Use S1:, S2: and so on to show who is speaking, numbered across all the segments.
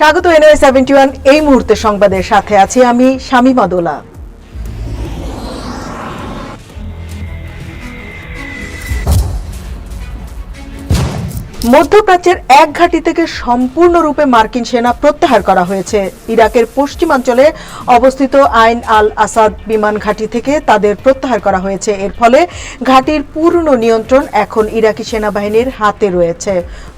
S1: স্বাগত NY71 এই মুহূর্তে সংবাদের সাথে আছি আমি শামীমা দোলা। মধ্যপ্রাচ্যের এক ঘাঁটি থেকে সম্পূর্ণরূপে মার্কিন সেনা প্রত্যাহার করা হয়েছে। ইরাকের পশ্চিমাঞ্চলে অবস্থিত আইন আল আসাদ বিমান ঘাঁটি থেকে তাদের প্রত্যাহার করা হয়েছে। এর ফলে ঘাঁটির পূর্ণ নিয়ন্ত্রণ এখন ইরাকি সেনাবাহিনীর হাতে রয়েছে।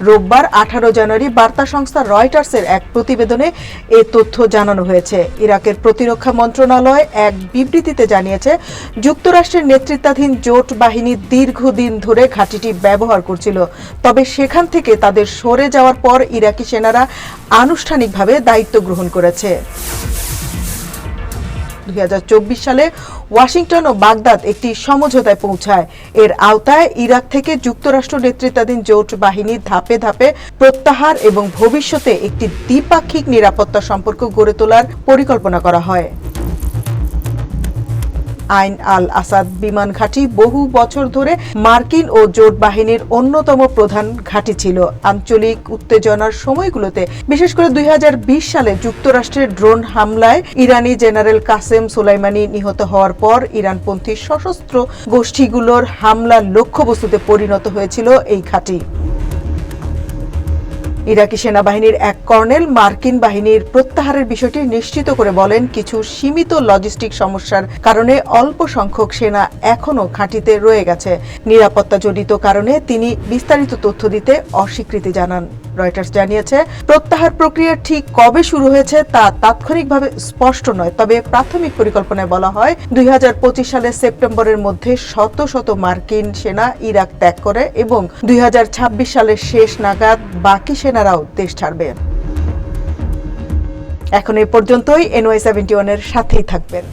S1: রোববার 18 জানুয়ারি বার্তা সংস্থা রয়টার্সের এক প্রতিবেদনে এ তথ্য জানানো হয়েছে। ইরাকের প্রতিরক্ষা মন্ত্রণালয় এক বিবৃতিতে জানিয়েছে, যুক্তরাষ্ট্রের নেতৃত্বাধীন জোট বাহিনী দীর্ঘদিন ধরে ঘাঁটিটি ব্যবহার করছিল, তবে সেখান থেকে তাদের সরে যাওয়ার পর ইরাকি সেনারা আনুষ্ঠানিকভাবে দায়িত্ব গ্রহণ করেছে। 2024 সালে ওয়াশিংটন ও বাগদাদ একটি সমঝোতায় পৌঁছায়। এর আওতায় ইরাক থেকে যুক্তরাষ্ট্র নেতৃত্বাধীন জোট বাহিনী ধাপে ধাপে প্রত্যাহার এবং ভবিষ্যতে একটি দ্বিপাক্ষিক নিরাপত্তা সম্পর্ক গড়ে তোলার পরিকল্পনা করা হয়। আইন আল আসাদ বিমান ঘাঁটি বহু বছর ধরে মার্কিন ও জোট বাহিনীর অন্যতম প্রধান ঘাঁটি ছিল। আঞ্চলিক উত্তেজনার সময়গুলোতে, বিশেষ করে 2020 সালে যুক্তরাষ্ট্রের ড্রোন হামলায় ইরানি জেনারেল কাসেম সোলাইমানি নিহত হওয়ার পর ইরানপন্থী সশস্ত্র গোষ্ঠীগুলোর হামলার লক্ষ্যবস্তুতে পরিণত হয়েছিল এই ঘাঁটি। ইরাকি সেনাবাহিনীর এক কর্নেল মার্কিন বাহিনীর প্রত্যাহারের বিষয়টি নিশ্চিত করে বলেন, কিছু সীমিত লজিস্টিক সমস্যার কারণে অল্প সংখ্যক সেনা এখনও ঘাঁটিতে রয়ে গেছে। নিরাপত্তাজনিত কারণে তিনি বিস্তারিত তথ্য দিতে অস্বীকৃতি জানান। রয়টার্স জানিয়েছে, প্রত্যাহার প্রক্রিয়া ঠিক কবে শুরু হয়েছে তা তাৎক্ষণিকভাবে স্পষ্ট নয়, তবে প্রাথমিক পরিকল্পনায় বলা হয় 2025 সালের সেপ্টেম্বরের মধ্যে শত শত মার্কিন সেনা ইরাক ত্যাগ করে এবং 2026 সালের শেষ নাগাদ বাকি সেনারাও দেশ ছাড়বে। এখন এই পর্যন্তই। NY71 এর সাথেই থাকবেন।